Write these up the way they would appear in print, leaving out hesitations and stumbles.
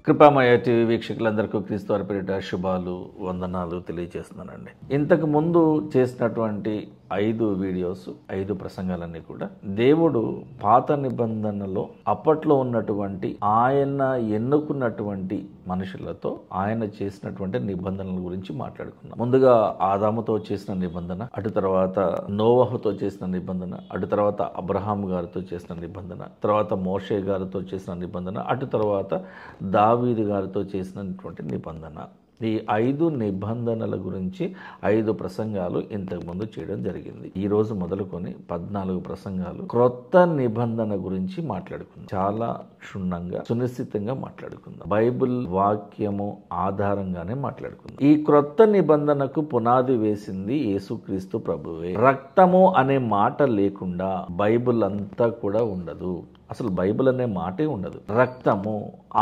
కృపామయ TV వీక్షకులందరికీ క్రీస్తు వారి పేరిట శుభాలు వందనాలు తెలియజేస్తున్నానండి. ఇంతకు ముందు చేసినటువంటి 5 వీడియోస్ 5 ప్రసంగాలన్నీ కూడా దేవుడు పాత నిబంధనలో అప్పట్లో ఉన్నటువంటి ఆయన ఎన్నుకున్నటువంటి మనుషులతో ఆయన చేసినటువంటి నిబంధనల గురించి మాట్లాడుకున్నాం. ముందుగా ఆదాముతో చేసిన నిబంధన, అటు తర్వాత నోవహుతో చేసిన నిబంధన, అటు తర్వాత అబ్రహాం గారితో చేసిన నిబంధన, తర్వాత మోషే గారితో చేసిన నిబంధన, అటు తర్వాత దావీదు గారితో చేసినటువంటి నిబంధన. ఈ 5 నిబంధనల గురించి 5 ప్రసంగాలు ఇంతకుముందు చేయడం జరిగింది. ఈ రోజు మొదలుకొని 14 ప్రసంగాలు క్రొత్త నిబంధన గురించి మాట్లాడుకుందాం. చాలా క్షుణ్ణంగా సునిశ్చితంగా మాట్లాడుకుందాం. బైబిల్ వాక్యము ఆధారంగానే మాట్లాడుకుందాం. ఈ క్రొత్త నిబంధనకు పునాది వేసింది యేసుక్రీస్తు ప్రభువే. రక్తము అనే మాట లేకుండా బైబిల్ అంతా కూడా ఉండదు. అసలు బైబిల్ అనే మాటే ఉండదు. రక్తము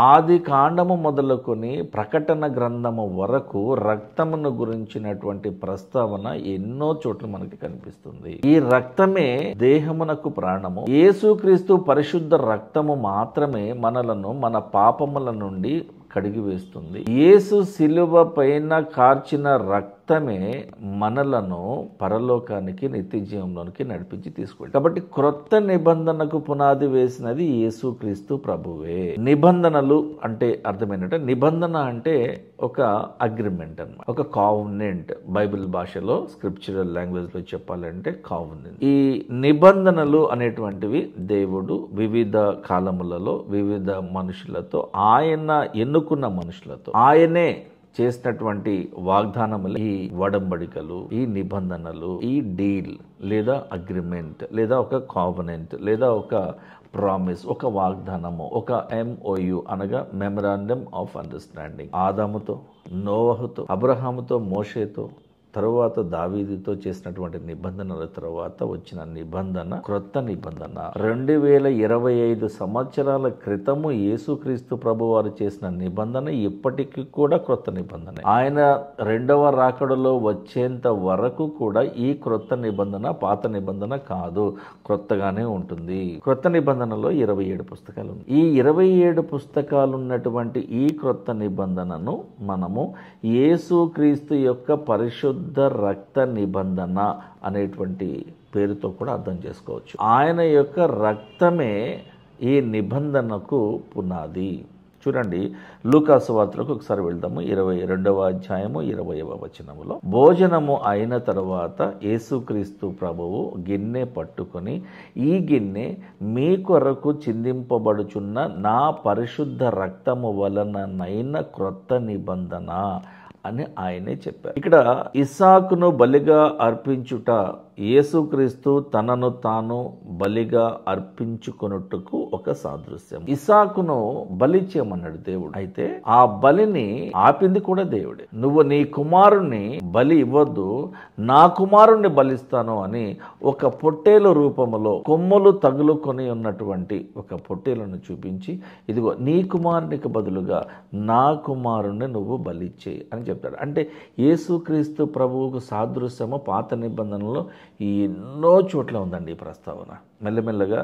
ఆది కాండము మొదలుకొని ప్రకటన గ్రంథము వరకు రక్తమును గురించినటువంటి ప్రస్తావన ఎన్నో చోట్ల మనకి కనిపిస్తుంది. ఈ రక్తమే దేహమునకు ప్రాణము. యేసుక్రీస్తు పరిశుద్ధ రక్తము మాత్రమే మనలను మన పాపముల నుండి కడిగి వేస్తుంది. యేసు శిలువ పైన కార్చిన రక్తమే మనలను పరలోకానికి నిత్య జీవంలోనికి నడిపించి తీసుకెళ్ళి. కాబట్టి క్రొత్త నిబంధనకు పునాది వేసినది యేసుక్రీస్తు ప్రభువే. నిబంధనలు అంటే అర్థమైనట్టే. నిబంధన అంటే ఒక అగ్రిమెంట్ అన్నమాట, ఒక కావెనెంట్. బైబిల్ భాషలో స్క్రిప్చురల్ లాంగ్వేజ్ లో చెప్పాలంటే కావెనెంట్. ఈ నిబంధనలు అనేటువంటివి దేవుడు వివిధ కాలములలో వివిధ మనుషులతో, ఆయన ఎన్నుకున్న మనుషులతో ఆయనే చేసినటువంటి వాగ్దానములు, ఈ వడంబడికలు, ఈ నిబంధనలు, ఈ డీల్ లేదా అగ్రిమెంట్ లేదా ఒక కావెనెంట్ లేదా ఒక ప్రామిస్, ఒక వాగ్దానము, ఒక MOU అనగా మెమరాండమ్ ఆఫ్ అండర్స్టాండింగ్. ఆదాముతో, నోవహుతో, అబ్రహాముతో, మోషేతో, తరువాత దావీదుతో చేసినటువంటి నిబంధనల తర్వాత వచ్చిన నిబంధన క్రొత్త నిబంధన. 2025 సంవత్సరాల క్రితము యేసుక్రీస్తు ప్రభు వారు చేసిన నిబంధన ఇప్పటికీ కూడా క్రొత్త నిబంధన. ఆయన రెండవ రాకడలో వచ్చేంత వరకు కూడా ఈ క్రొత్త నిబంధన పాత నిబంధన కాదు, క్రొత్తగానే ఉంటుంది. క్రొత్త నిబంధనలో 27 పుస్తకాలు ఉన్నాయి. ఈ 27 పుస్తకాలు ఉన్నటువంటి ఈ క్రొత్త నిబంధనను మనము యేసుక్రీస్తు యొక్క పరిశుద్ధ రక్త నిబంధన అనేటువంటి పేరుతో కూడా అర్థం చేసుకోవచ్చు. ఆయన యొక్క రక్తమే ఈ నిబంధనకు పునాది. చూడండి, లూకా సువార్తలకు ఒకసారి వెళ్దాము. 22వ అధ్యాయము 20వ వచనములో, భోజనము అయిన తరువాత యేసుక్రీస్తు ప్రభువు గిన్నె పట్టుకొని, ఈ గిన్నె మీ కొరకు చిందింపబడుచున్న నా పరిశుద్ధ రక్తము వలననైన క్రొత్త నిబంధన అని ఆయనే చెప్పారు. ఇక్కడ ఇస్సాకును బలిగా అర్పించుట యేసుక్రీస్తు తనను తాను బలిగా అర్పించుకొనుటకు ఒక సాదృశ్యం. ఇస్సాకును బలి చేయమన్నాడు దేవుడు. అయితే ఆ బలిని ఆపింది కూడా దేవుడే. నువ్వు నీ కుమారుణ్ణి బలి ఇవ్వద్దు, నా కుమారుణ్ణి బలిస్తాను అని ఒక పొట్టేలు రూపములో కొమ్ములు తగులుకొని ఉన్నటువంటి ఒక పొట్టేలను చూపించి, ఇదిగో నీ కుమారునికి బదులుగా నా కుమారుణ్ణి నువ్వు బలిచ్చేయి అని చెప్తాడు. అంటే యేసుక్రీస్తు ప్రభువుకు సాదృశ్యము పాత నిబంధనలో ఎన్నో చోట్ల ఉందండి ఈ ప్రస్తావన. మెల్లమెల్లగా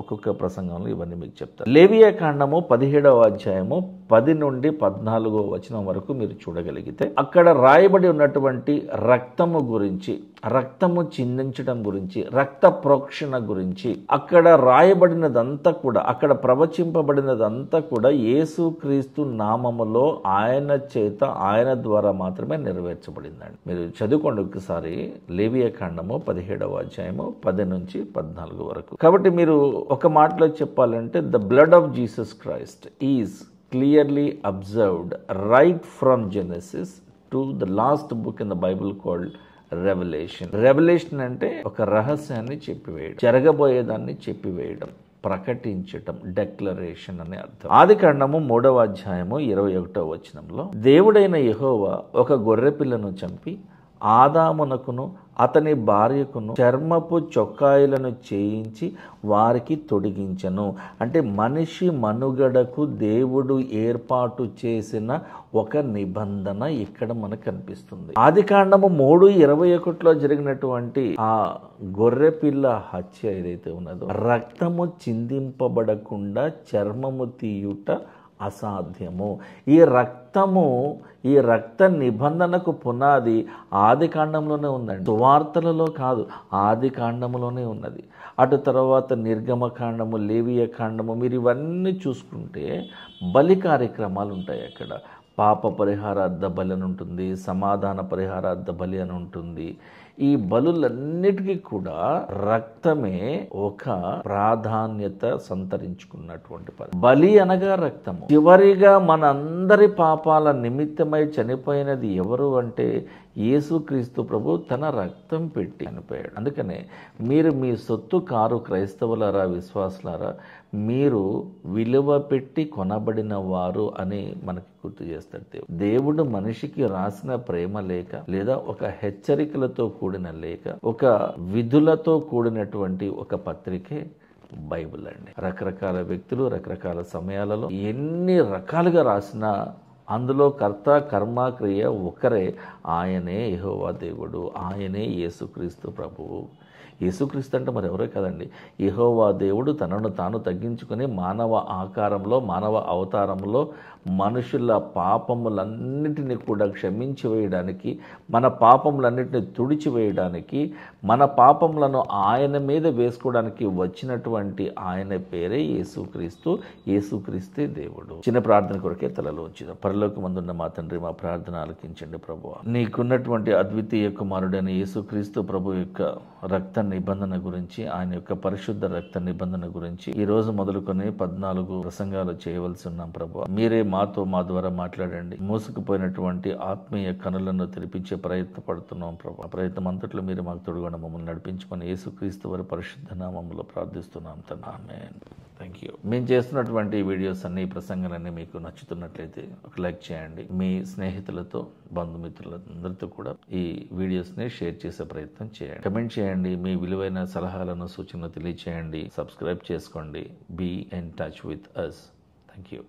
ఒక్కొక్క ప్రసంగంలో ఇవన్నీ మీకు చెప్తారు. లేవియా కాండము 17వ అధ్యాయము 10 నుండి 14వ వచనం వరకు మీరు చూడగలిగితే అక్కడ రాయబడి ఉన్నటువంటి రక్తము గురించి, రక్తము చిందించడం గురించి, రక్త ప్రోక్షణ గురించి అక్కడ రాయబడినదంతా కూడా, అక్కడ ప్రవచింపబడినదంతా కూడా యేసుక్రీస్తు నామములో ఆయన చేత ఆయన ద్వారా మాత్రమే నెరవేర్చబడిందండి. మీరు చదువుకోండి ఒకసారి లేవియా కాండము 17వ అధ్యాయము 10 నుంచి 14 వరకు. కాబట్టి మీరు ఒక మాటలో చెప్పాలంటే the blood of Jesus Christ is clearly observed right from Genesis to the last book in the Bible called revolution. Revolution అంటే ఒక రహస్యాన్ని చెప్పివేయడం, జరగబోయేదాన్ని చెప్పివేయడం, ప్రకటించటం, డెక్లరేషన్ అనే అర్థం. ఆది కాండము 3వ అధ్యాయము 21వ వచనంలో, దేవుడైన యెహోవా ఒక గొర్రె పిల్లను చంపి ఆదామునకును అతని భార్యకును చర్మపు చొక్కాయిలను చేయించి వారికి తొడిగించెను. అంటే మనిషి మనుగడకు దేవుడు ఏర్పాటు చేసిన ఒక నిబంధన ఇక్కడ మనకు కనిపిస్తుంది. ఆది కాండము 3:21లో జరిగినటువంటి ఆ గొర్రె పిల్ల హత్య ఏదైతే ఉన్నదో, రక్తము చిందింపబడకుండా చర్మము తీయుట అసాధ్యము. ఈ రక్త నిబంధనకు పునాది ఆది కాండంలోనే ఉందండి, సువార్తలలో కాదు, ఆది కాండంలోనే ఉన్నది. అటు తర్వాత నిర్గమకాండము, లేవియ కాండము, మీరు ఇవన్నీ చూసుకుంటే బలి కార్యక్రమాలు ఉంటాయి. అక్కడ పాప పరిహారార్థ బలి అని ఉంటుంది, సమాధాన పరిహారార్థ బలి అని ఉంటుంది. ఈ బలులన్నిటికీ కూడా రక్తమే ఒక ప్రాధాన్యత సంతరించుకున్నటువంటి బలి అనగా రక్తము. చివరిగా మనందరి పాపాల నిమిత్తమై చనిపోయినది ఎవరు అంటే యేసుక్రీస్తు ప్రభు తన రక్తం పెట్టి చనిపోయాడు. అందుకనే మీరు మీ సొత్తు కారు క్రైస్తవులారా, విశ్వాసులారా, మీరు విలువ పెట్టి కొనబడిన వారు అని మనకి గుర్తు చేస్తాడు. దేవుడు మనిషికి రాసిన ప్రేమ లేఖ, లేదా ఒక హెచ్చరికలతో కూడిన లేఖ, ఒక విధులతో కూడినటువంటి ఒక పత్రికే బైబిల్ అండి. రకరకాల వ్యక్తులు రకరకాల సమయాలలో ఎన్ని రకాలుగా రాసినా అందులో కర్త కర్మ క్రియ ఒకరే, ఆయనే యెహోవా దేవుడు, ఆయనే యేసుక్రీస్తు ప్రభువు. యేసుక్రీస్తు అంటే మరి ఎవరో కదండి, యెహోవా దేవుడు తనను తాను తగ్గించుకుని మానవ ఆకారంలో, మానవ అవతారంలో మనుషుల పాపములన్నిటినీ కూడా క్షమించి వేయడానికి, మన పాపములన్నిటిని తుడిచివేయడానికి, మన పాపములను ఆయన మీద వేసుకోవడానికి వచ్చినటువంటి ఆయన పేరే యేసుక్రీస్తు. యేసుక్రీస్తే దేవుడు. చిన్న ప్రార్థన కొరకే తలలో ఉంచుదాం. పరలోకమందున్న మా తండ్రి, మా ప్రార్థన ఆలకించండి ప్రభువా. నీకున్నటువంటి అద్వితీయ కుమారుడైన యేసుక్రీస్తు ప్రభు యొక్క రక్త నిబంధన గురించి, ఆయన యొక్క పరిశుద్ధ రక్త నిబంధన గురించి ఈ రోజు మొదలుకొని 14 ప్రసంగాలు చేయవలసి ఉన్నాం ప్రభువా. మీరే మాతో, మా ద్వారా మాట్లాడండి. మూసుకుపోయినటువంటి ఆత్మీయ కనులను తెరిపించే ప్రయత్నపడుతున్నాం ప్రభు. ఆ ప్రయత్నం అంతట్లో మీరు మాకు తోడుగా మమ్మల్ని నడిపించుకొని యేసుక్రీస్తు వారి పరిశుద్ధ నామములో ప్రార్థిస్తున్నాం తండ్రి. ఆమేన్. Thank you. మేము చేస్తున్నటువంటి వీడియోస్ అన్ని, ప్రసంగాలన్నీ మీకు నచ్చుతున్నట్లయితే ఒక లైక్ చేయండి. మీ స్నేహితులతో, బంధుమిత్రులందరితో కూడా ఈ వీడియోస్ని షేర్ చేసే ప్రయత్నం చేయండి. కమెంట్ చేయండి. మీ విలువైన సలహాలను, సూచనలు తెలియచేయండి. సబ్స్క్రైబ్ చేసుకోండి. Be in touch with us. Thank you.